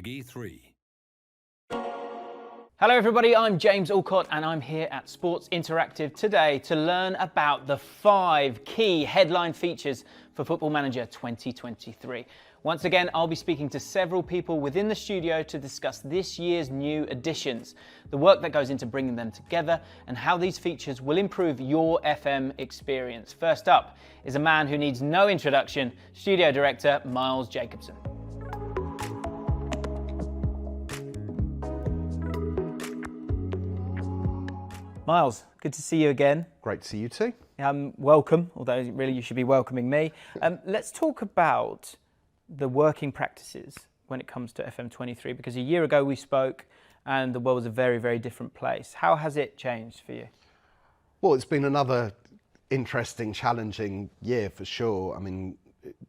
Peggy 3. Hello everybody, I'm James Alcott and I'm here at Sports Interactive today to learn about the 5 key headline features for Football Manager 2023. Once again, I'll be speaking to several people within the studio to discuss this year's new additions, the work that goes into bringing them together, and how these features will improve your FM experience. First up is a man who needs no introduction, Studio Director Miles Jacobson. Miles, good to see you again. Great to see you too. Welcome, although really you should be welcoming me. Let's talk about the working practices when it comes to FM23, because a year ago we spoke and the world was a very, very different place. How has it changed for you? Well, it's been another interesting, challenging year for sure. I mean,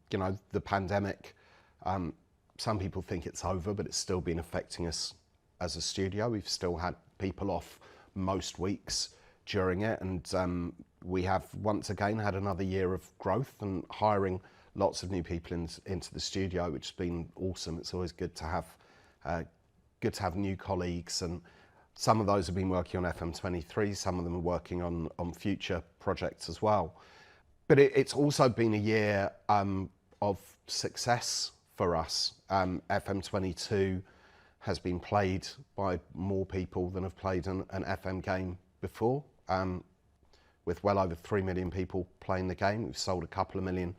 you know, the pandemic, some people think it's over, but it's still been affecting us as a studio. We've still had people off most weeks during it, and we have once again had another year of growth and hiring lots of new people into the studio, which has been awesome. It's always good to have new colleagues, and some of those have been working on FM23, some of them are working on future projects as well. But it's also been a year of success for us. FM22 has been played by more people than have played an FM game before, with well over 3 million people playing the game. We've sold a couple of million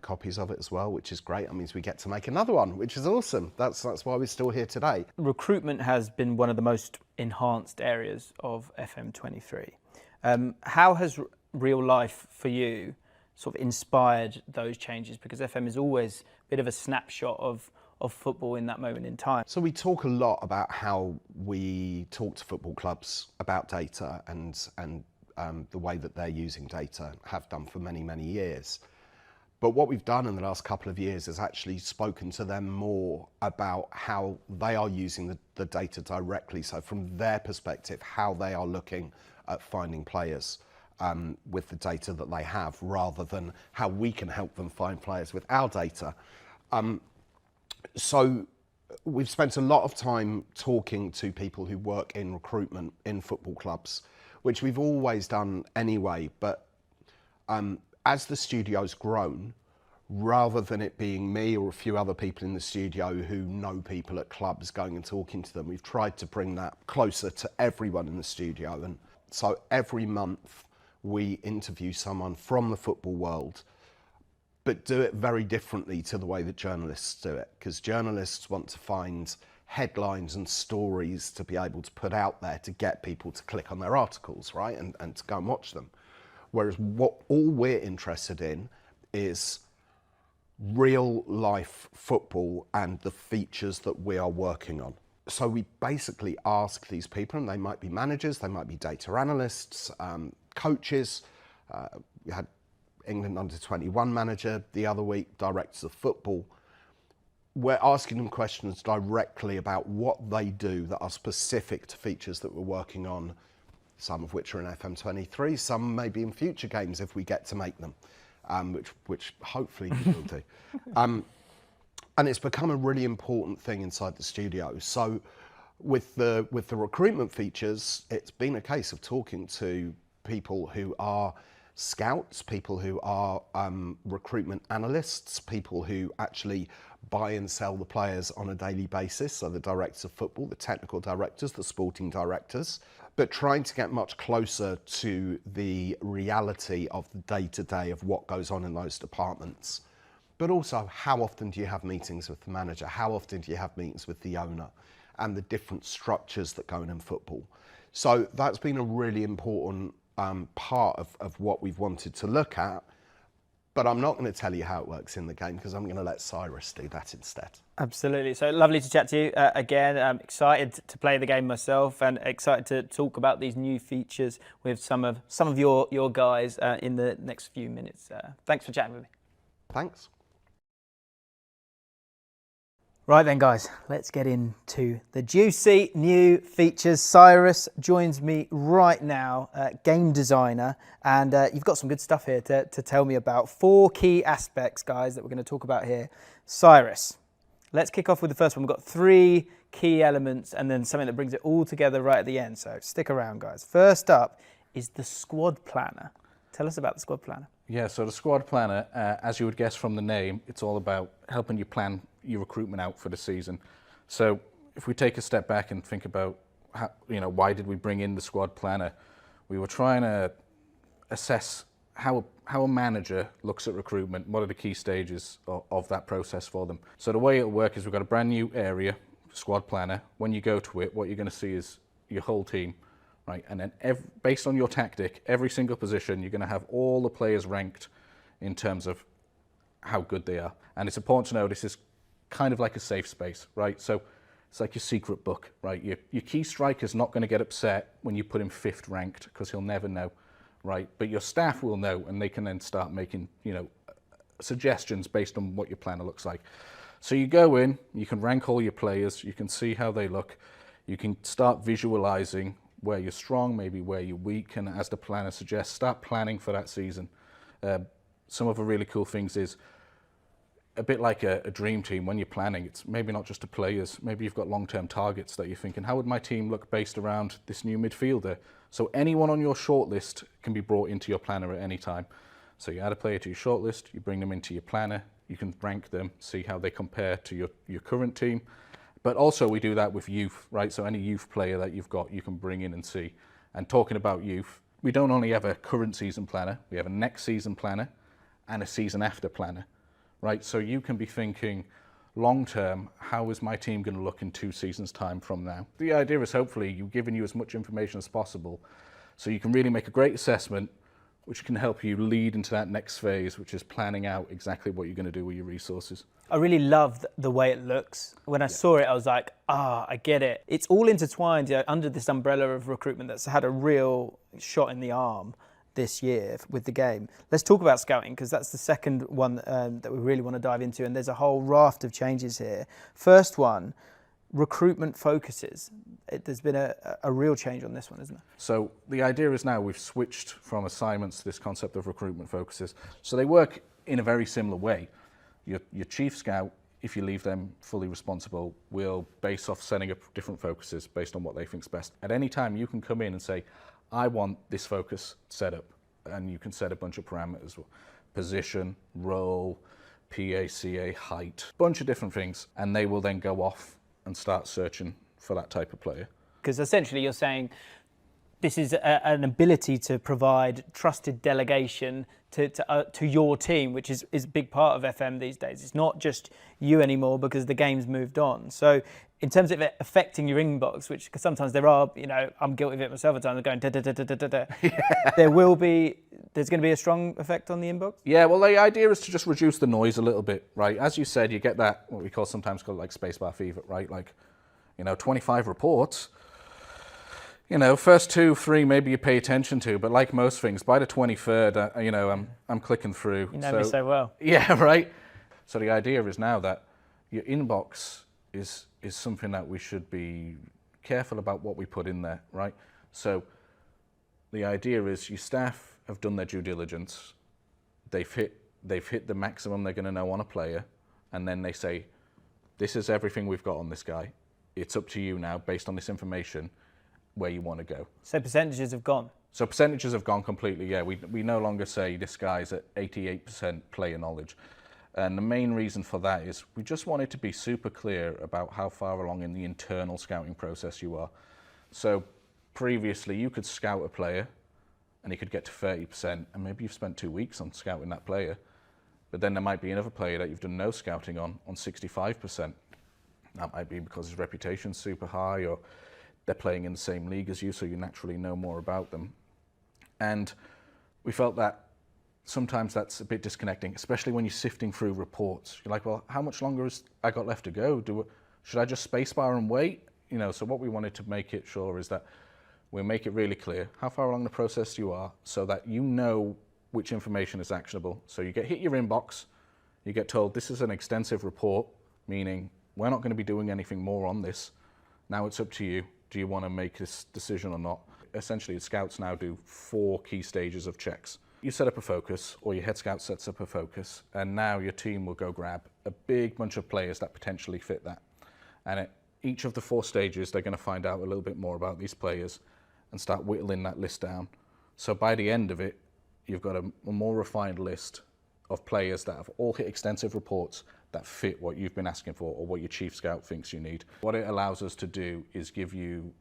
copies of it as well, which is great. That means we get to make another one, which is awesome. That's why we're still here today. Recruitment has been one of the most enhanced areas of FM23. How has real life for you sort of inspired those changes? Because FM is always a bit of a snapshot of football in that moment in time. So we talk a lot about how we talk to football clubs about data and the way that they're using data, have done for many, many years. But what we've done in the last couple of years is actually spoken to them more about how they are using the data directly. So from their perspective, how they are looking at finding players with the data that they have, rather than how we can help them find players with our data. So we've spent a lot of time talking to people who work in recruitment in football clubs, which we've always done anyway, but as the studio's grown, rather than it being me or a few other people in the studio who know people at clubs going and talking to them, we've tried to bring that closer to everyone in the studio. And so every month we interview someone from the football world, but do it very differently to the way that journalists do it, because journalists want to find headlines and stories to be able to put out there to get people to click on their articles, right, and to go and watch them. Whereas all we're interested in is real life football and the features that we are working on. So we basically ask these people, and they might be managers, they might be data analysts, coaches. We had England under-21 manager the other week, directors of football. We're asking them questions directly about what they do that are specific to features that we're working on, some of which are in FM23, some maybe in future games if we get to make them, which hopefully we will do. And it's become a really important thing inside the studio. So with the recruitment features, it's been a case of talking to people who are scouts, people who are recruitment analysts, people who actually buy and sell the players on a daily basis, so the directors of football, the technical directors, the sporting directors, but trying to get much closer to the reality of the day-to-day of what goes on in those departments. But also, how often do you have meetings with the manager? How often do you have meetings with the owner? And the different structures that go in football. So that's been a really important part of what we've wanted to look at. But I'm not going to tell you how it works in the game, because I'm going to let Cyrus do that instead. Absolutely. So lovely to chat to you again. I'm excited to play the game myself, and excited to talk about these new features with some of your guys in the next few minutes. Thanks for chatting with me. Thanks. Right then, guys, let's get into the juicy new features. Cyrus joins me right now, game designer, and you've got some good stuff here to tell me about. 4 key aspects, guys, that we're going to talk about here. Cyrus, Let's kick off with the first one. We've got 3 key elements and then something that brings it all together right at the end. So stick around, guys. First up is the squad planner. Tell us about the squad planner. Yeah, so the squad planner, as you would guess from the name, it's all about helping you plan your recruitment out for the season. So if we take a step back and think about how, why did we bring in the squad planner? We were trying to assess how a manager looks at recruitment, what are the key stages of that process for them. So the way it'll work is we've got a brand new area, squad planner. When you go to it, what you're going to see is your whole team, right? And then based on your tactic, every single position, you're going to have all the players ranked in terms of how good they are. And it's important to know this is kind of like a safe space, right? So it's like your secret book, right? Your key striker's not going to get upset when you put him 5th ranked because he'll never know. Right, but your staff will know, and they can then start making, suggestions based on what your planner looks like. So you go in, you can rank all your players, you can see how they look, you can start visualizing where you're strong, maybe where you're weak, and as the planner suggests, start planning for that season. Some of the really cool things is, a bit like a dream team, when you're planning, it's maybe not just the players, maybe you've got long-term targets that you're thinking, how would my team look based around this new midfielder? So anyone on your shortlist can be brought into your planner at any time. So you add a player to your shortlist, you bring them into your planner, you can rank them, see how they compare to your current team. But also we do that with youth, right? So any youth player that you've got, you can bring in and see. And talking about youth, we don't only have a current season planner, we have a next season planner and a season after planner. Right, so you can be thinking long term, how is my team going to look in 2 seasons' time from now? The idea is hopefully you've given you as much information as possible so you can really make a great assessment which can help you lead into that next phase, which is planning out exactly what you're going to do with your resources. I really love the way it looks. When I saw it, I was like, I get it. It's all intertwined under this umbrella of recruitment that's had a real shot in the arm this year with the game. Let's talk about scouting, because that's the second one that we really want to dive into, and there's a whole raft of changes here. First one, recruitment focuses. There's been a real change on this one, isn't there? So the idea is now we've switched from assignments to this concept of recruitment focuses. So they work in a very similar way. Your chief scout, if you leave them fully responsible, will base off setting up different focuses based on what they think's best. At any time you can come in and say, I want this focus set up, and you can set a bunch of parameters, position, role, PACA, height, bunch of different things, and they will then go off and start searching for that type of player. Because essentially you're saying this is an ability to provide trusted delegation to your team, which is a big part of FM these days. It's not just you anymore because the game's moved on. So in terms of it affecting your inbox, which cause sometimes there are, I'm guilty of it myself at times, going da-da-da-da-da-da. Yeah. There's going to be a strong effect on the inbox? Yeah, well, the idea is to just reduce the noise a little bit, right? As you said, you get that, what we sometimes call like spacebar fever, right? Like, 25 reports. First 2, 3, maybe you pay attention to, but like most things, by the 23rd, I'm clicking through. You know me so well. Yeah, right. So the idea is now that your inbox is something that we should be careful about what we put in there, right? So the idea is your staff have done their due diligence, they've hit the maximum they're going to know on a player, and then they say, this is everything we've got on this guy. It's up to you now, based on this information, where you want to go. So percentages have gone? So percentages have gone completely, yeah. We no longer say this guy's at 88% player knowledge. And the main reason for that is we just wanted to be super clear about how far along in the internal scouting process you are. So previously you could scout a player and he could get to 30%, and maybe you've spent 2 weeks on scouting that player, but then there might be another player that you've done no scouting on 65%. That might be because his reputation's super high, or they're playing in the same league as you, so you naturally know more about them. And we felt that sometimes that's a bit disconnecting, especially when you're sifting through reports. You're like, well, how much longer has I got left to go? Should I just spacebar and wait? So what we wanted to make it sure is that we make it really clear how far along the process you are, so that you know which information is actionable. So you hit your inbox, you get told this is an extensive report, meaning we're not going to be doing anything more on this. Now it's up to you. Do you want to make this decision or not? Essentially, the scouts now do 4 key stages of checks. You set up a focus, or your head scout sets up a focus, and now your team will go grab a big bunch of players that potentially fit that. And at each of the 4 stages, they're going to find out a little bit more about these players and start whittling that list down. So by the end of it, you've got a more refined list of players that have all hit extensive reports that fit what you've been asking for or what your chief scout thinks you need. What it allows us to do is give you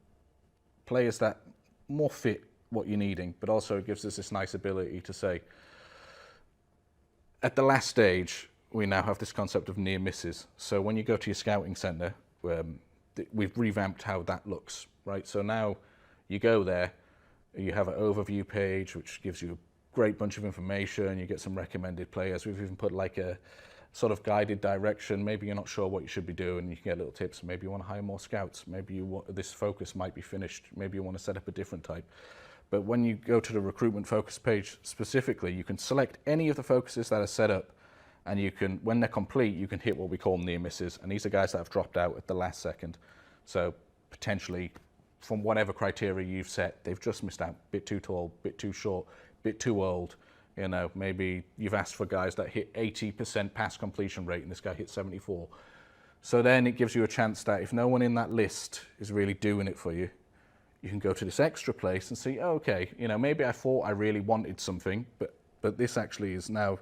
players that more fit what you're needing, but also it gives us this nice ability to say, at the last stage, we now have this concept of near misses. So when you go to your scouting centre, we've revamped how that looks, right? So now you go there, you have an overview page, which gives you a great bunch of information, you get some recommended players. We've even put like a sort of guided direction. Maybe you're not sure what you should be doing, you can get little tips. Maybe you want to hire more scouts. Maybe you want, this focus might be finished. Maybe you want to set up a different type. But when you go to the recruitment focus page specifically, you can select any of the focuses that are set up, and you can, when they're complete, you can hit what we call near misses. And these are guys that have dropped out at the last second. So potentially, from whatever criteria you've set, they've just missed out. Bit too tall, bit too short, bit too old. You know, maybe you've asked for guys that hit 80% pass completion rate, and this guy hit 74. So then it gives you a chance that if no one in that list is really doing it for you, you can go to this extra place and see, oh, okay, you know, maybe I thought I really wanted something, but this actually is now,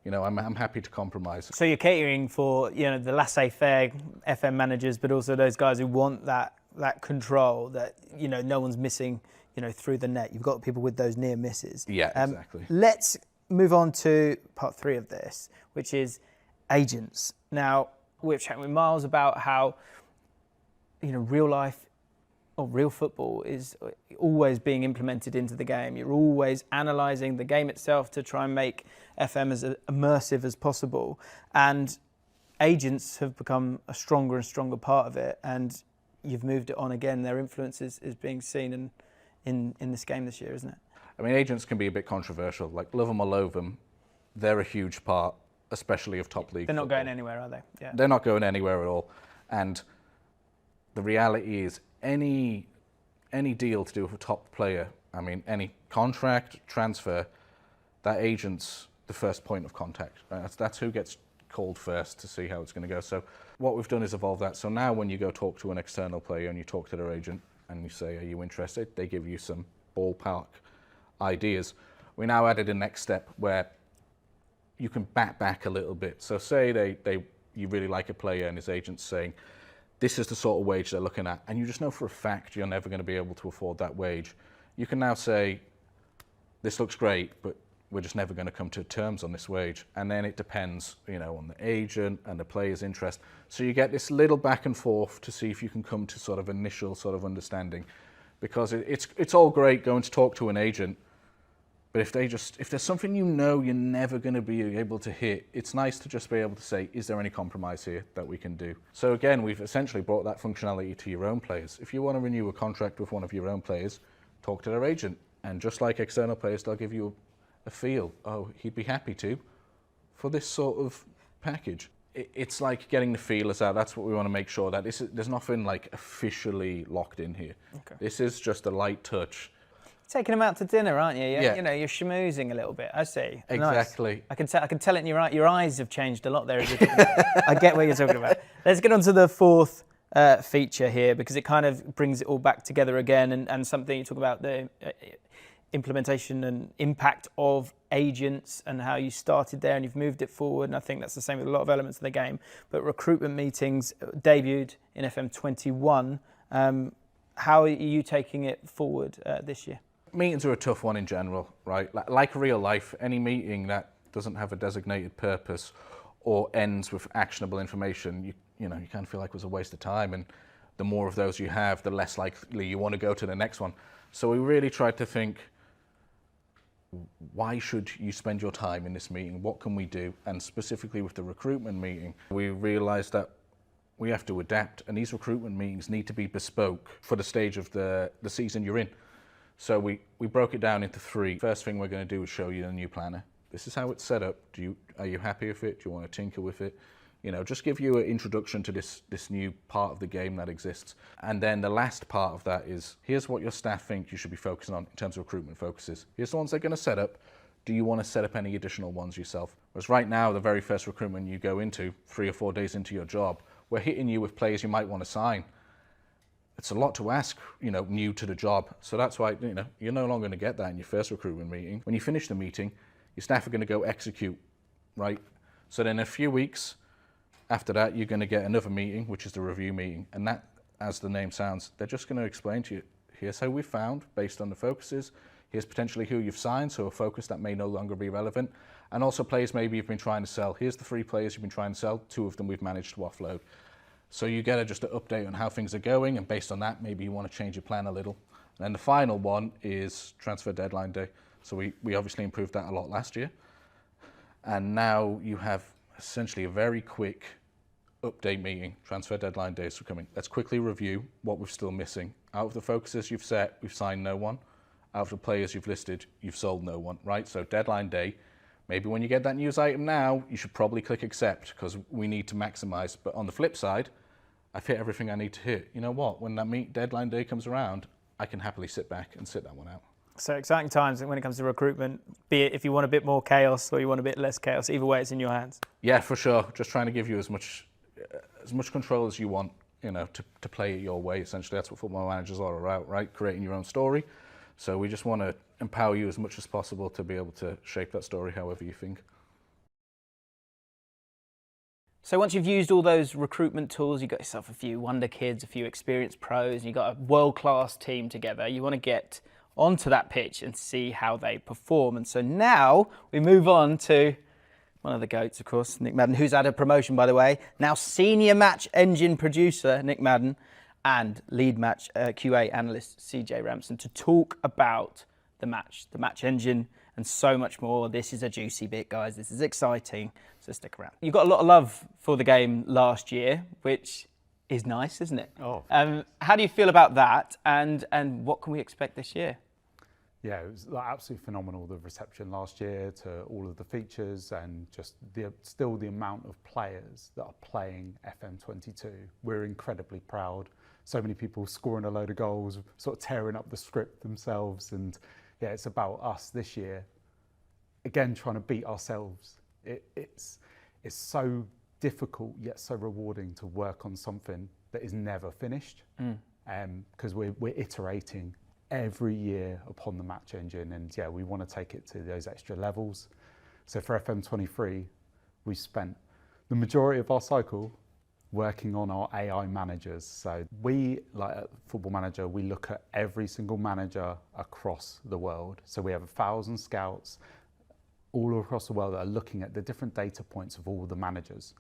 you know, I'm happy to compromise. So you're catering for, you know, the laissez-faire FM managers, but also those guys who want that control, that, you know, no one's missing, you know, through the net. You've got people with those near misses. Yeah, exactly. Let's move on to part 3 of this, which is agents. Now, we've chatted with Miles about how, you know, real life or real football is always being implemented into the game. You're always analysing the game itself to try and make FM as immersive as possible. And agents have become a stronger and stronger part of it. And you've moved it on again. Their influence is being seen in this game this year, isn't it? I mean, agents can be a bit controversial. Like, love them or loathe them, they're a huge part, especially of top league They're not football. going anywhere, are they? Yeah. They're not going anywhere at all. And the reality is, any deal to do with a top player, I mean, any contract, transfer, that agent's the first point of contact. That's who gets called first to see how it's going to go. So what we've done is evolve that. So now when you go talk to an external player and you talk to their agent and you say, are you interested? They give you some ballpark ideas. We now added a next step where you can back a little bit. So say you really like a player and his agent's saying, this is the sort of wage they're looking at, and you just know for a fact you're never going to be able to afford that wage. You can now say, this looks great, but we're just never going to come to terms on this wage. And then it depends, you know, on the agent and the player's interest. So you get this little back and forth to see if you can come to sort of initial sort of understanding. Because it's all great going to talk to an agent, but if there's something you know you're never going to be able to hit, it's nice to just be able to say, is there any compromise here that we can do? So again, we've essentially brought that functionality to your own players. If you want to renew a contract with one of your own players, talk to their agent. And just like external players, they'll give you a feel. Oh, he'd be happy to for this sort of package. It's like getting the feelers out. That's what we want to make sure that there's nothing like officially locked in here. Okay. This is just a light touch. Taking them out to dinner, aren't you? Yeah. You know, you're schmoozing a little bit. I see. Exactly. Nice. I can tell it in your eye. Your eyes have changed a lot there. I get what you're talking about. Let's get on to the 4th feature here, because it kind of brings it all back together again, and something you talk about, the implementation and impact of agents and how you started there and you've moved it forward. And I think that's the same with a lot of elements of the game. But recruitment meetings debuted in FM21. How are you taking it forward this year? Meetings are a tough one in general, right? Like real life, any meeting that doesn't have a designated purpose or ends with actionable information, you know, you kind of feel like it was a waste of time. And the more of those you have, the less likely you want to go to the next one. So we really tried to think, why should you spend your time in this meeting? What can we do? And specifically with the recruitment meeting, we realized that we have to adapt, and these recruitment meetings need to be bespoke for the stage of the season you're in. So we broke it down into 3. First thing we're going to do is show you the new planner. This is how it's set up. Are you happy with it? Do you want to tinker with it? You know, just give you an introduction to this new part of the game that exists. And then the last part of that is, here's what your staff think you should be focusing on in terms of recruitment focuses. Here's the ones they're going to set up. Do you want to set up any additional ones yourself? Whereas right now, the very first recruitment you go into, 3 or 4 days into your job, we're hitting you with players you might want to sign. It's a lot to ask, new to the job. So that's why, you're no longer going to get that in your first recruitment meeting. When you finish the meeting, your staff are going to go execute, right? So then a few weeks after that, you're going to get another meeting, which is the review meeting. And that, as the name sounds, they're just going to explain to you, here's how we found, based on the focuses. Here's potentially who you've signed, so a focus that may no longer be relevant. And also players maybe you've been trying to sell. Here's the 3 players you've been trying to sell. 2 of them we've managed to offload. So you get just an update on how things are going, and based on that, maybe you want to change your plan a little. And then the final one is transfer deadline day. So we obviously improved that a lot last year. And now you have essentially a very quick update meeting. Transfer deadline days are coming. Let's quickly review what we're still missing. Out of the focuses you've set, we've signed no one. Out of the players you've listed, you've sold no one, right? So deadline day, maybe when you get that news item now, you should probably click accept because we need to maximize. But on the flip side, I've hit everything I need to hit. You know what? When that deadline day comes around, I can happily sit back and sit that one out. So exciting times when it comes to recruitment, be it if you want a bit more chaos or you want a bit less chaos, either way it's in your hands. Yeah, for sure. Just trying to give you as much control as you want, to play it your way. Essentially, that's what football managers are about, right? Creating your own story. So we just want to empower you as much as possible to be able to shape that story however you think. So once you've used all those recruitment tools, you've got yourself a few wonder kids, a few experienced pros, and you've got a world-class team together. You want to get onto that pitch and see how they perform. And so now we move on to one of the GOATs, of course, Nick Madden, who's had a promotion, by the way. Now senior match engine producer, Nick Madden, and lead match QA analyst, CJ Ramson, to talk about the match engine, and so much more. This is a juicy bit, guys. This is exciting, so stick around. You got a lot of love for the game last year, which is nice, isn't it? Oh. How do you feel about that, and what can we expect this year? Yeah, it was absolutely phenomenal, the reception last year to all of the features, and just still the amount of players that are playing FM23. We're incredibly proud. So many people scoring a load of goals, sort of tearing up the script themselves. And yeah, it's about us this year, again, trying to beat ourselves. It's so difficult yet so rewarding to work on something that is never finished, because we're iterating every year upon the match engine, and yeah, we want to take it to those extra levels. So for FM23, we spent the majority of our cycle working on our AI managers. So we, like at Football Manager, we look at every single manager across the world. So we have 1,000 scouts all across the world that are looking at the different data points of all the managers.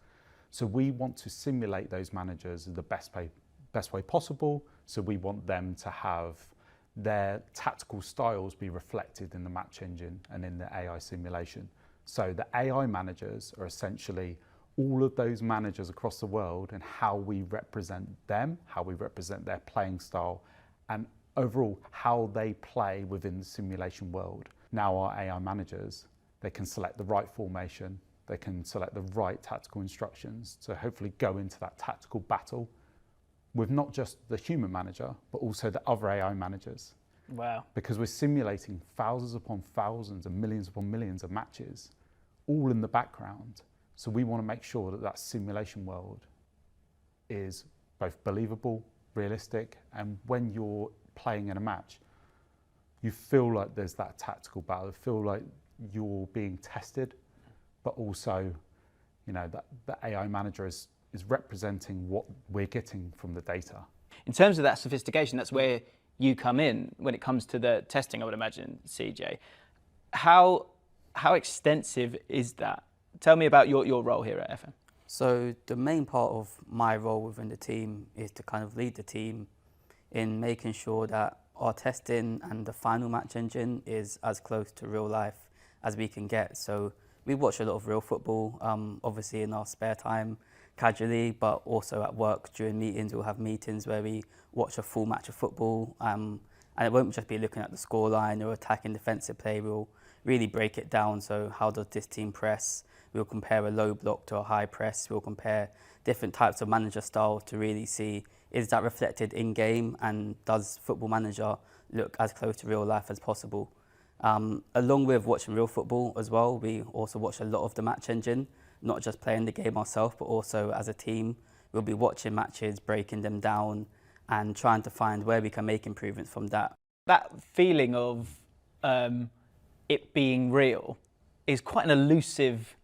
So we want to simulate those managers in the best way possible. So we want them to have their tactical styles be reflected in the match engine and in the AI simulation. So the AI managers are essentially all of those managers across the world, and how we represent them, how we represent their playing style, and overall how they play within the simulation world. Now our AI managers, they can select the right formation, they can select the right tactical instructions to hopefully go into that tactical battle with not just the human manager, but also the other AI managers. Wow. Because we're simulating thousands upon thousands and millions upon millions of matches, all in the background. So we want to make sure that that simulation world is both believable, realistic, and when you're playing in a match, you feel like there's that tactical battle, you feel like you're being tested, but also, that the AI manager is representing what we're getting from the data. In terms of that sophistication, that's where you come in when it comes to the testing, I would imagine, CJ. How extensive is that? Tell me about your role here at FM. So the main part of my role within the team is to kind of lead the team in making sure that our testing and the final match engine is as close to real life as we can get. So we watch a lot of real football, obviously in our spare time, casually, but also at work during meetings. We'll have meetings where we watch a full match of football, and it won't just be looking at the scoreline or attacking defensive play. We'll really break it down. So how does this team press? We'll compare a low block to a high press. We'll compare different types of manager style to really see, is that reflected in game, and does Football Manager look as close to real life as possible? Along with watching real football as well, we also watch a lot of the match engine, not just playing the game ourselves, but also as a team. We'll be watching matches, breaking them down, and trying to find where we can make improvements from that. That feeling of it being real is quite an elusive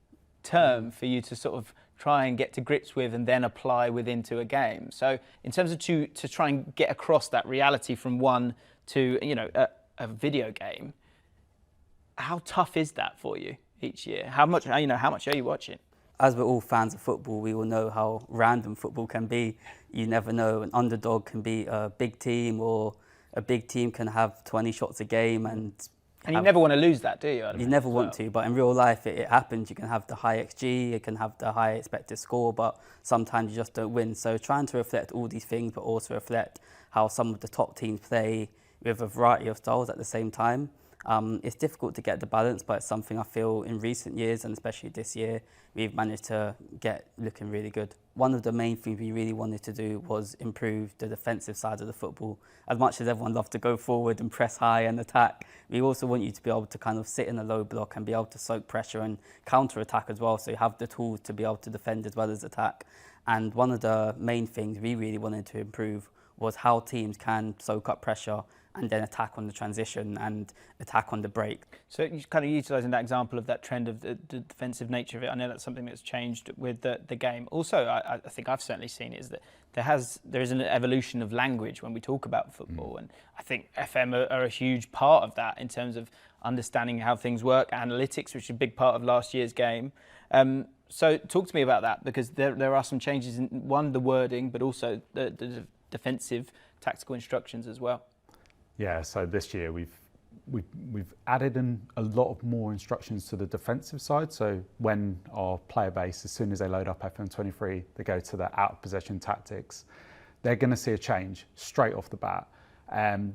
term for you to sort of try and get to grips with and then apply into a game. So in terms of to try and get across that reality from one to, you know, a video game, how tough is that for you each year? How much are you watching? As we're all fans of football, we all know how random football can be. You never know, an underdog can be a big team, or a big team can have 20 shots a game. And you never want to lose that, do you? You never want to, but in real life it happens. You can have the high XG, you can have the high expected score, but sometimes you just don't win. So trying to reflect all these things, but also reflect how some of the top teams play with a variety of styles at the same time. It's difficult to get the balance, but it's something I feel in recent years, and especially this year, we've managed to get looking really good. One of the main things we really wanted to do was improve the defensive side of the football. As much as everyone loves to go forward and press high and attack, we also want you to be able to kind of sit in a low block and be able to soak pressure and counter-attack as well, so you have the tools to be able to defend as well as attack. And one of the main things we really wanted to improve was how teams can soak up pressure and then attack on the transition and attack on the break. So you're kind of utilising that example of that trend of the defensive nature of it. I know that's something that's changed with the game. Also, I think I've certainly seen is that there is an evolution of language when we talk about football, and I think FM are a huge part of that in terms of understanding how things work, analytics, which is a big part of last year's game. So talk to me about that, because there are some changes in, one, the wording, but also the defensive tactical instructions as well. Yeah, so this year we've added in a lot of more instructions to the defensive side. So when our player base, as soon as they load up FM23, they go to the out of possession tactics, they're going to see a change straight off the bat.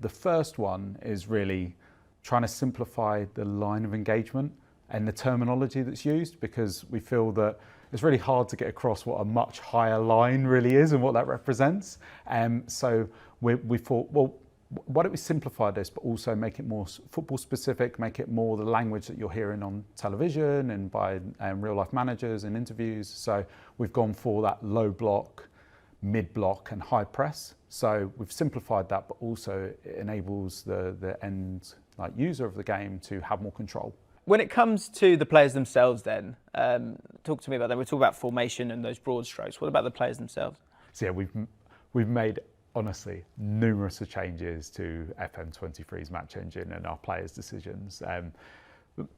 The first one is really trying to simplify the line of engagement and the terminology that's used, because we feel that it's really hard to get across what a much higher line really is and what that represents. So we thought, well, why don't we simplify this, but also make it more football specific, make it more the language that you're hearing on television and by real life managers and interviews. So we've gone for that low block, mid block and high press. So we've simplified that, but also it enables the end user of the game to have more control. When it comes to the players themselves then, talk to me about that. We're talking about formation and those broad strokes. What about the players themselves? So yeah, we've made, honestly, numerous of changes to FM23's match engine and our players' decisions.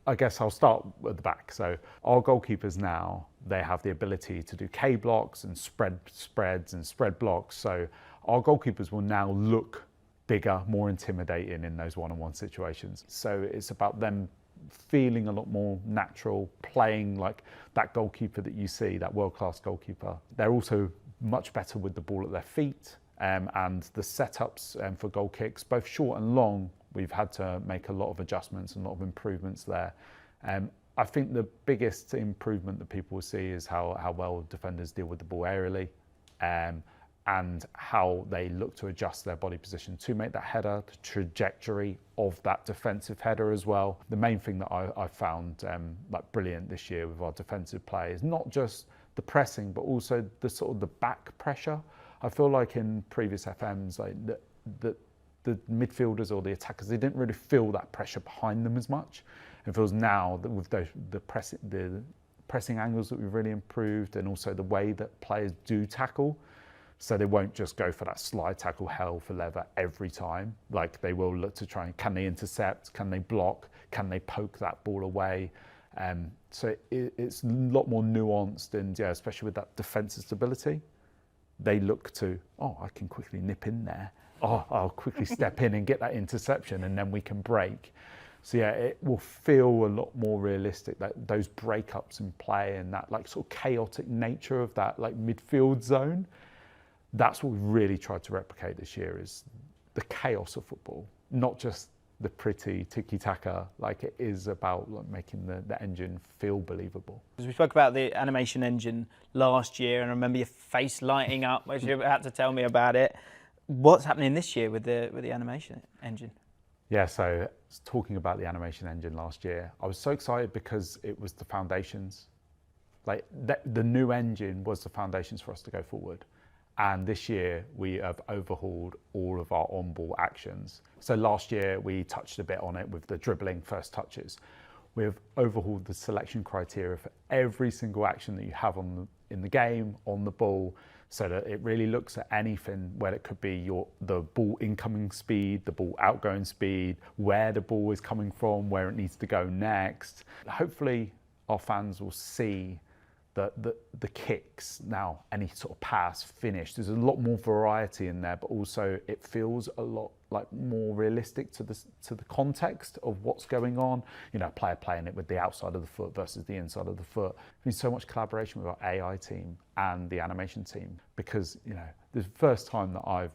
I guess I'll start at the back. So our goalkeepers now, they have the ability to do K blocks and spreads and spread blocks. So our goalkeepers will now look bigger, more intimidating in those one-on-one situations. So it's about them feeling a lot more natural, playing like that goalkeeper that you see, that world-class goalkeeper. They're also much better with the ball at their feet. And the setups for goal kicks, both short and long, we've had to make a lot of adjustments and a lot of improvements there. I think the biggest improvement that people will see is how well defenders deal with the ball aerially, and how they look to adjust their body position to make that header, the trajectory of that defensive header as well. The main thing that I found brilliant this year with our defensive play is not just the pressing, but also the sort of the back pressure. I feel like in previous FMs, the midfielders or the attackers, they didn't really feel that pressure behind them as much. It feels now that with the pressing angles that we've really improved, and also the way that players do tackle, so they won't just go for that slide tackle hell for leather every time. Like they will look to try and, can they intercept, can they block, can they poke that ball away? So it's a lot more nuanced, and yeah, especially with that defensive stability. They look to, I can quickly nip in there. I'll quickly step in and get that interception, and then we can break. So yeah, it will feel a lot more realistic, those breakups in play and that sort of chaotic nature of that midfield zone. That's what we really tried to replicate this year, is the chaos of football, not just the pretty tiki-taka. It is about making the engine feel believable. As we spoke about the animation engine last year, and I remember your face lighting up as you had to tell me about it. What's happening this year with the animation engine? Yeah, so talking about the animation engine last year, I was so excited because it was the foundations. Like the new engine was the foundations for us to go forward. And this year we have overhauled all of our on-ball actions. So last year we touched a bit on it with the dribbling first touches. We've overhauled the selection criteria for every single action that you have in the game, on the ball, so that it really looks at anything where it could be the ball incoming speed, the ball outgoing speed, where the ball is coming from, where it needs to go next. Hopefully our fans will see the kicks now, any sort of pass, finish. There's a lot more variety in there, but also it feels a lot like more realistic to the context of what's going on. You know, a player playing it with the outside of the foot versus the inside of the foot. There's so much collaboration with our AI team and the animation team, because, you know, the first time that I've,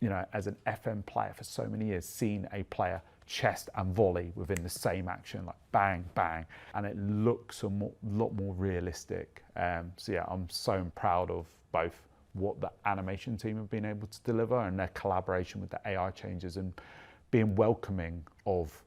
you know, as an FM player for so many years, seen a player chest and volley within the same action, like bang, bang, and it looks a lot more realistic. So yeah, I'm so proud of both what the animation team have been able to deliver and their collaboration with the AI changes, and being welcoming of,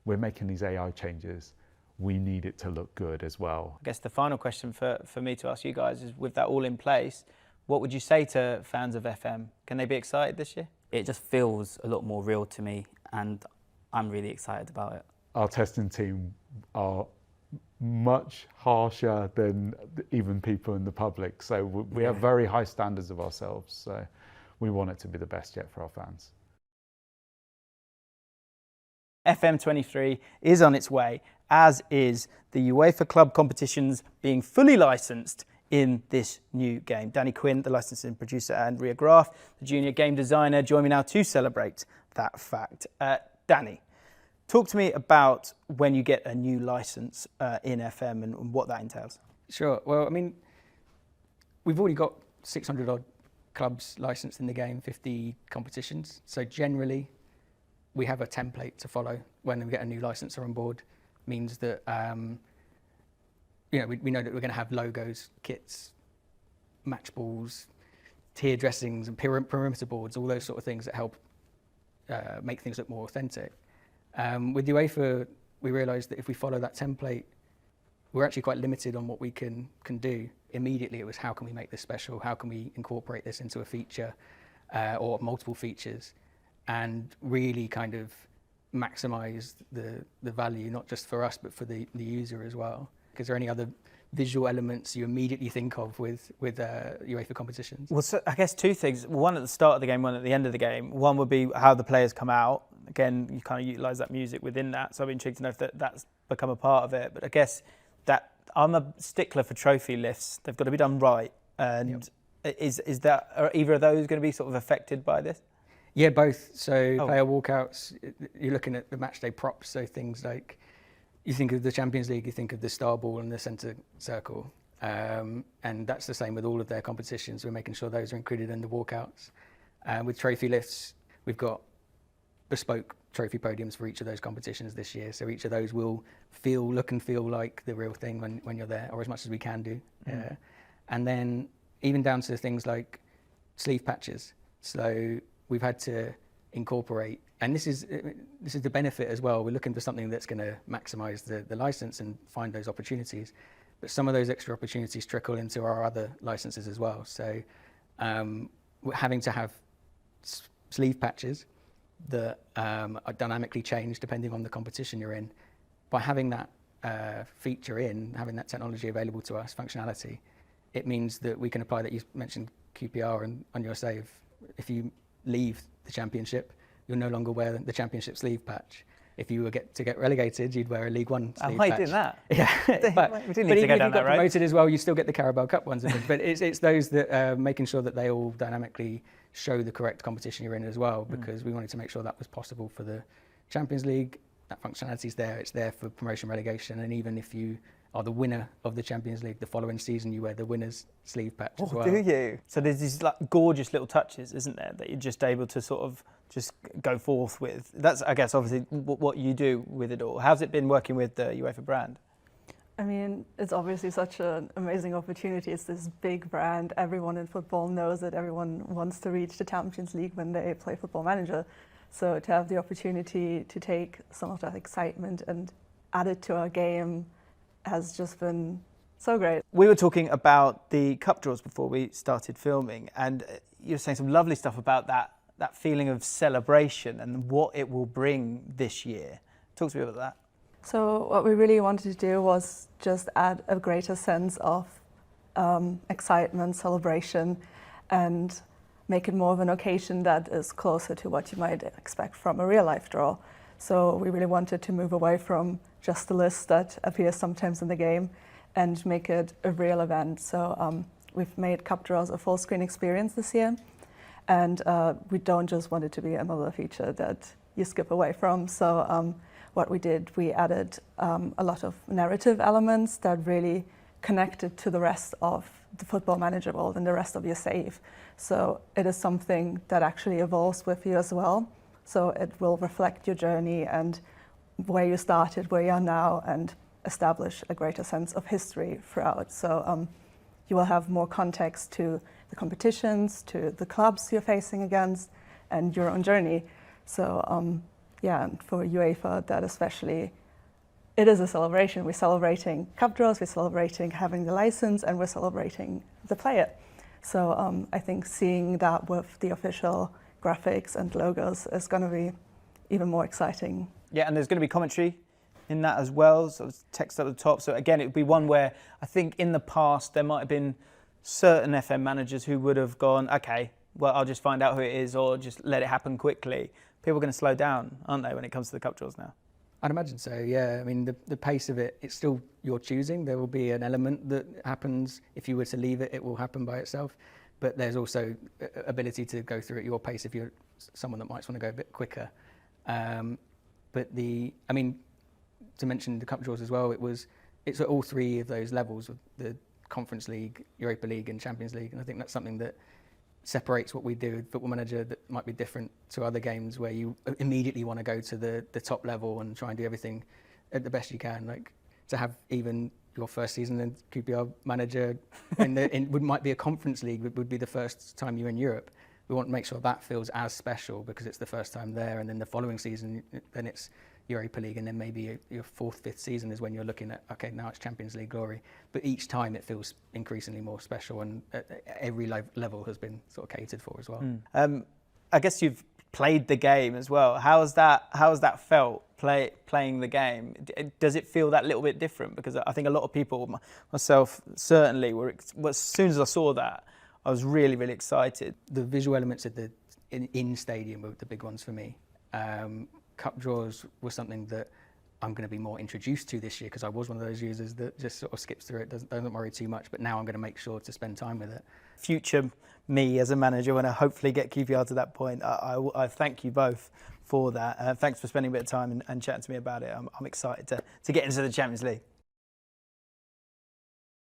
we're making these AI changes, we need it to look good as well. I guess the final question for me to ask you guys is, with that all in place, what would you say to fans of FM? Can they be excited this year? It just feels a lot more real to me, and I'm really excited about it. Our testing team are much harsher than even people in the public. So we have very high standards of ourselves. So we want it to be the best yet for our fans. FM23 is on its way, as is the UEFA Club competitions being fully licensed in this new game. Danny Quinn, the licensing producer, and Ria Graf, the junior game designer, join me now to celebrate that fact. Danny, talk to me about when you get a new license in FM and what that entails. Sure. Well, I mean, we've already got 600 odd clubs licensed in the game, 50 competitions. So generally, we have a template to follow when we get a new licenser on board. Means that you know, we know that we're going to have logos, kits, match balls, tier dressings, and perimeter boards, all those sort of things that help make things look more authentic. With UEFA, we realised that if we follow that template, we're actually quite limited on what we can do. Immediately, it was, how can we make this special? How can we incorporate this into a feature or multiple features, and really kind of maximise the value, not just for us, but for the user as well. Is there any other visual elements you immediately think of with UEFA competitions? Well, so I guess two things. One at the start of the game, one at the end of the game. One would be how the players come out. Again, you kind of utilise that music within that. So I'm intrigued to know if that's become a part of it. But I guess that I'm a stickler for trophy lifts. They've got to be done right. And is that, are either of those going to be sort of affected by this? Yeah, both. So player walkouts, you're looking at the match day props. So things like, you think of the Champions League, you think of the star ball and the centre circle. And that's the same with all of their competitions. We're making sure those are included in the walkouts. With trophy lifts, we've got bespoke trophy podiums for each of those competitions this year. So each of those will look and feel like the real thing when you're there, or as much as we can do. And then even down to things like sleeve patches. So we've had to incorporate, and this is the benefit as well. We're looking for something that's going to maximise the license and find those opportunities. But some of those extra opportunities trickle into our other licenses as well. So we're having to have sleeve patches that are dynamically changed depending on the competition you're in. By having that feature having that technology available to us, functionality, it means that we can apply that. You mentioned QPR on your save. If you leave the championship, you'll no longer wear the championship sleeve patch. If you were to get relegated, you'd wear a League One sleeve patch. I did that. Yeah, but we didn't need to go down that road. Promoted as well, you still get the Carabao Cup ones. But it's those that making sure that they all dynamically show the correct competition you're in as well, because we wanted to make sure that was possible for the Champions League. That functionality is there. It's there for promotion, relegation, and even if you are the winner of the Champions League the following season, you wear the winner's sleeve patch as well. Do you? So there's these like gorgeous little touches, isn't there, that you're just able to sort of just go forth with. That's, I guess, obviously what you do with it all. How's it been working with the UEFA brand? I mean, it's obviously such an amazing opportunity. It's this big brand. Everyone in football knows it. Everyone wants to reach the Champions League when they play Football Manager. So to have the opportunity to take some of that excitement and add it to our game has just been so great. We were talking about the cup draws before we started filming, and you were saying some lovely stuff about that feeling of celebration and what it will bring this year. Talk to me about that. So what we really wanted to do was just add a greater sense of excitement, celebration, and make it more of an occasion that is closer to what you might expect from a real life draw. So we really wanted to move away from just the list that appears sometimes in the game and make it a real event. So we've made cup draws a full screen experience this year, and we don't just want it to be another feature that you skip away from. So what we did, we added a lot of narrative elements that really connected to the rest of the Football Manager world and the rest of your save. So it is something that actually evolves with you as well. So it will reflect your journey and where you started, where you are now, and establish a greater sense of history throughout. So you will have more context to the competitions, to the clubs you're facing against, and your own journey. So yeah, and for UEFA, that especially, it is a celebration. We're celebrating cup draws, we're celebrating having the license, and we're celebrating the player. So I think seeing that with the official graphics and logos is going to be even more exciting. Yeah, and there's going to be commentary in that as well, so it's text at the top. So again, it would be one where I think in the past there might have been certain FM managers who would have gone, okay, well, I'll just find out who it is or just let it happen quickly. People are going to slow down, aren't they, when it comes to the cup draws now? I'd imagine so, yeah. I mean, the pace of it, it's still your choosing. There will be an element that happens. If you were to leave it, it will happen by itself. But there's also ability to go through at your pace if you're someone that might want to go a bit quicker. But I mean, to mention the cup draws as well, it's at all three of those levels, with the Conference League, Europa League and Champions League. And I think that's something that separates what we do with Football Manager that might be different to other games where you immediately want to go to the top level and try and do everything at the best you can. Like to have even your first season in QPR Manager might be a Conference League, would be the first time you're in Europe. We want to make sure that feels as special because it's the first time there, and then the following season, then it's Europa League, and then maybe your fourth, fifth season is when you're looking at, okay, now it's Champions League glory. But each time it feels increasingly more special, and every level has been sort of catered for as well. I guess you've played the game as well. How has that felt, playing the game? Does it feel that little bit different? Because I think a lot of people, myself certainly, as soon as I saw that, I was really, really excited. The visual elements of the in stadium were the big ones for me. Cup draws was something that I'm going to be more introduced to this year because I was one of those users that just sort of skips through it, doesn't worry too much, but now I'm going to make sure to spend time with it. Future me as a manager, when I hopefully get QPR to that point, I thank you both for that. Thanks for spending a bit of time and chatting to me about it. I'm excited to get into the Champions League.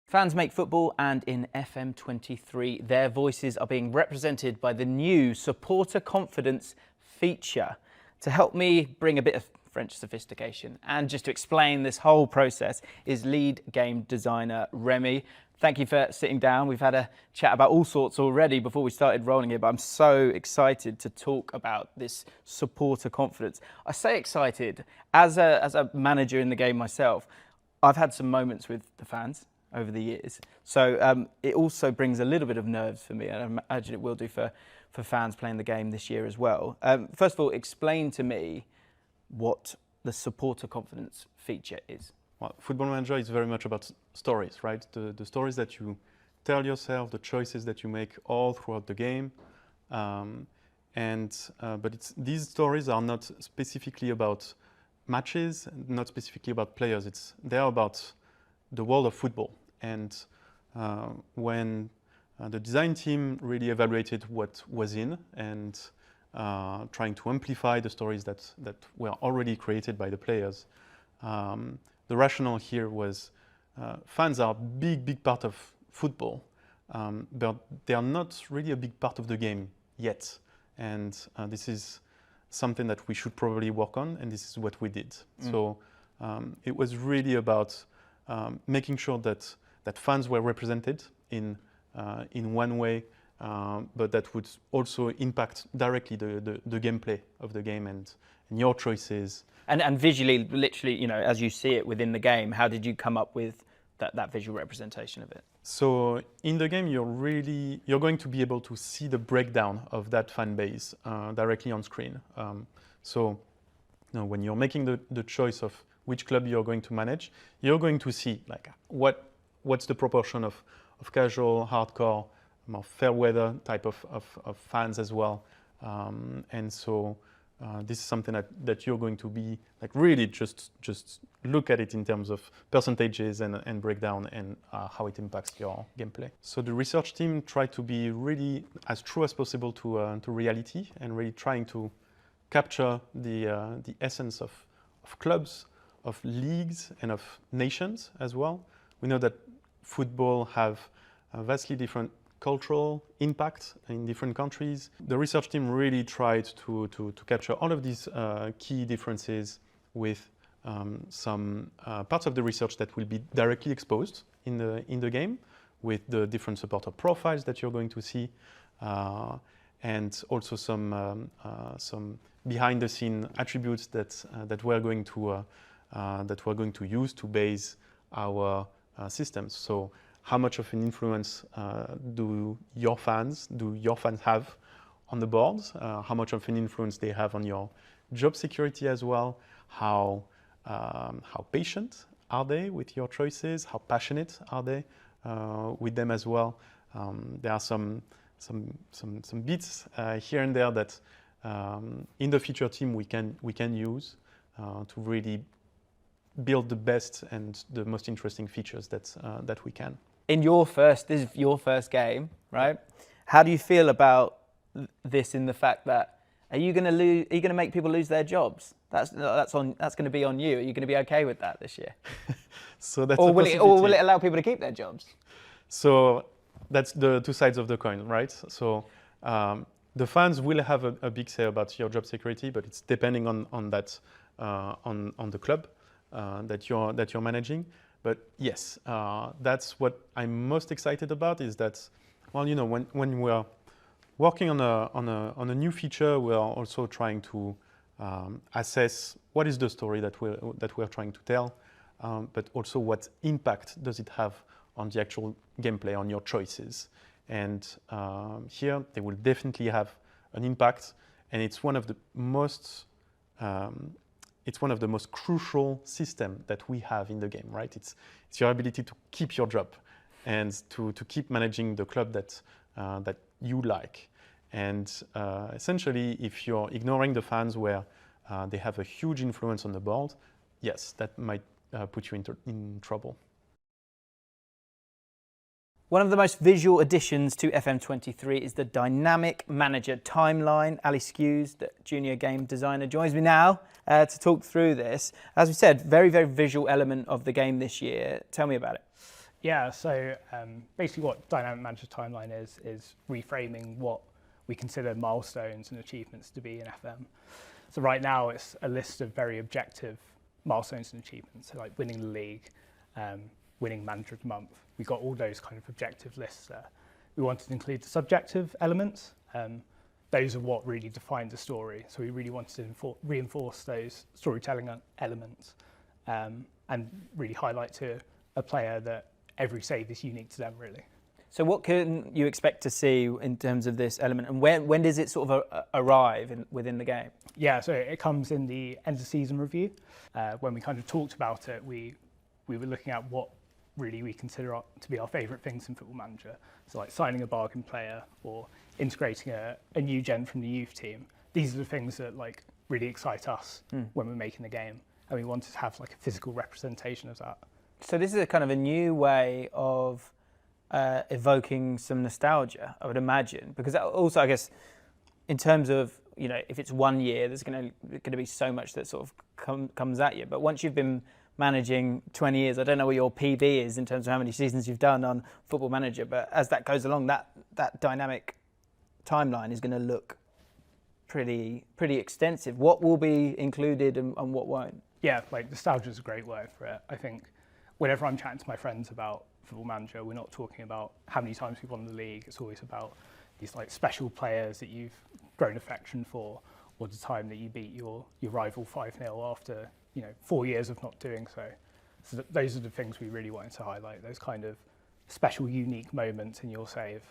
Fans make football, and in FM23, their voices are being represented by the new Supporter Confidence feature. To help me bring a bit of French sophistication and just to explain this whole process is lead game designer Remy. Thank you for sitting down. We've had a chat about all sorts already before we started rolling here, but I'm so excited to talk about this supporter confidence. I say excited. As a manager in the game myself, I've had some moments with the fans over the years. So it also brings a little bit of nerves for me, and I imagine it will do for fans playing the game this year as well. First of all, explain to me what the supporter confidence feature is. Well, Football Manager is very much about stories, right? The stories that you tell yourself, the choices that you make all throughout the game. But these stories are not specifically about matches, not specifically about players. They're about the world of football. And when the design team really evaluated what was in and trying to amplify the stories that were already created by the players, the rationale here was fans are a big part of football, but they are not really a big part of the game yet. And this is something that we should probably work on, and this is what we did. So it was really about making sure that fans were represented in one way but that would also impact directly the gameplay of the game and your choices. And visually, literally, you know, as you see it within the game, how did you come up with that visual representation of it? So in the game, you're going to be able to see the breakdown of that fan base directly on screen. So you know, when you're making the choice of which club you're going to manage, you're going to see like what's the proportion of casual, hardcore, more fair weather type of fans as well. And so this is something that you're going to be like really just look at it in terms of percentages and breakdown and how it impacts your gameplay. So the research team tried to be really as true as possible to reality and really trying to capture the essence of clubs, of leagues and of nations as well. We know that football have vastly different cultural impact in different countries. The research team really tried to capture all of these key differences with some parts of the research that will be directly exposed in the game with the different supporter profiles that you're going to see, and also some behind the scene attributes that we're going to use to base our systems. So how much of an influence do your fans have on the boards? How much of an influence they have on your job security as well? How patient are they with your choices? How passionate are they with them as well? There are some bits here and there that in the feature team we can use to really build the best and the most interesting features that we can. This is your first game, right? How do you feel about this in the fact that are you going to make people lose their jobs? That's going to be on you. Are you going to be okay with that this year? So that's or will it allow people to keep their jobs? So that's the two sides of the coin, right? So the fans will have a big say about your job security, but it's depending on that on the club that you're managing. But yes, that's what I'm most excited about. Is that, well, you know, when we're working on a new feature, we are also trying to assess what is the story that we're trying to tell, but also what impact does it have on the actual gameplay, on your choices. And here they will definitely have an impact, and it's one of the most crucial systems that we have in the game, right? It's your ability to keep your job and to keep managing the club that you like. And essentially, if you're ignoring the fans where they have a huge influence on the board, yes, that might put you in trouble. One of the most visual additions to FM23 is the dynamic manager timeline. Ali Skews, the junior game designer, joins me now to talk through this. As we said, very, very visual element of the game this year. Tell me about it. Yeah, so basically what dynamic manager timeline is reframing what we consider milestones and achievements to be in FM. So right now it's a list of very objective milestones and achievements, so like winning the league, winning manager of the month. We got all those kind of objective lists there. We wanted to include the subjective elements. Those are what really define the story. So we really wanted to reinforce those storytelling elements and really highlight to a player that every save is unique to them, really. So what can you expect to see in terms of this element, and when does it sort of arrive within the game? Yeah, so it comes in the end of season review. When we kind of talked about it, we were looking at what really we consider to be our favourite things in Football Manager. So like signing a bargain player or integrating a new gen from the youth team. These are the things that like really excite us when we're making the game, and we wanted to have like a physical representation of that. So this is a kind of a new way of evoking some nostalgia, I would imagine, because also I guess in terms of, you know, if it's 1 year, there's going to be so much that sort of comes at you. But once you've been managing 20 years, I don't know what your PB is in terms of how many seasons you've done on Football Manager, but as that goes along, that dynamic timeline is going to look pretty extensive. What will be included and what won't? Yeah, like nostalgia is a great word for it. I think whenever I'm chatting to my friends about Football Manager, we're not talking about how many times we've won the league. It's always about these like special players that you've grown affection for, or the time that you beat your rival 5-0 after 4 years of not doing so. So those are the things we really wanted to highlight, those kind of special, unique moments in your save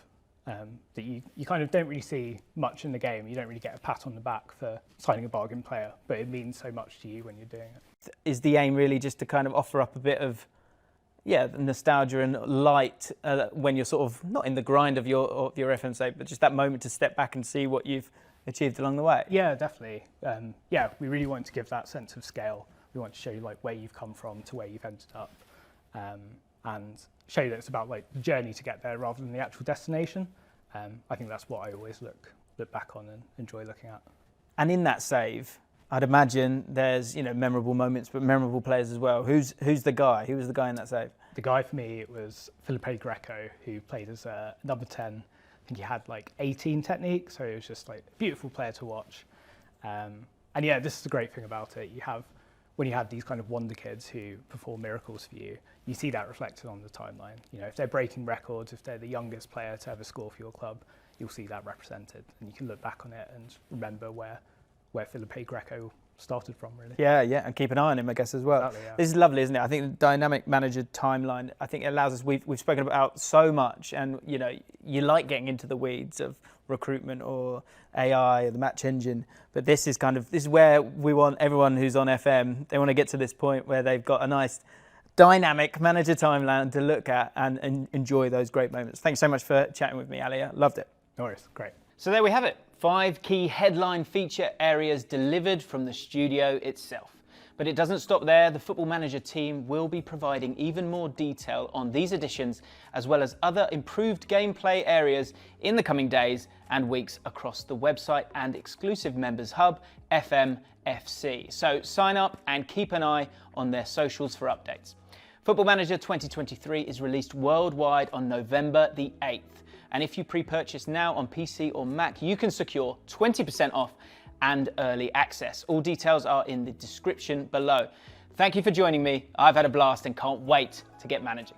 that you kind of don't really see much in the game. You don't really get a pat on the back for signing a bargain player, but it means so much to you when you're doing it. Is the aim really just to kind of offer up a bit of nostalgia and light when you're sort of not in the grind of your FM save, but just that moment to step back and see what you've achieved along the way? Yeah, definitely. We really want to give that sense of scale. We want to show you like where you've come from to where you've ended up, and show you that it's about like the journey to get there rather than the actual destination. I think that's what I always look back on and enjoy looking at. And in that save, I'd imagine there's memorable moments, but memorable players as well. Who's the guy? Who was the guy in that save? The guy for me, it was Felipe Greco, who played as a number 10. I think he had like 18 technique, so he was just like a beautiful player to watch. And yeah, this is the great thing about it. When you have these kind of wonder kids who perform miracles for you, you see that reflected on the timeline. If they're breaking records, if they're the youngest player to ever score for your club, you'll see that represented, and you can look back on it and remember where Felipe Greco started from, really. Yeah, and keep an eye on him, I guess, as well. Exactly, yeah. This is lovely, isn't it? I think the dynamic manager timeline, I think it allows us, we've spoken about so much, and you like getting into the weeds of recruitment or AI or the match engine, but this is where we want everyone who's on FM, they want to get to this point where they've got a nice dynamic manager timeline to look at and enjoy those great moments. Thanks so much for chatting with me, Ali. I loved it. No worries, great. So there we have it. 5 key headline feature areas delivered from the studio itself. But it doesn't stop there. The Football Manager team will be providing even more detail on these additions, as well as other improved gameplay areas in the coming days and weeks across the website and exclusive members hub, FMFC. So sign up and keep an eye on their socials for updates. Football Manager 2023 is released worldwide on November the 8th. And if you pre-purchase now on PC or Mac, you can secure 20% off and early access. All details are in the description below. Thank you for joining me. I've had a blast and can't wait to get managing.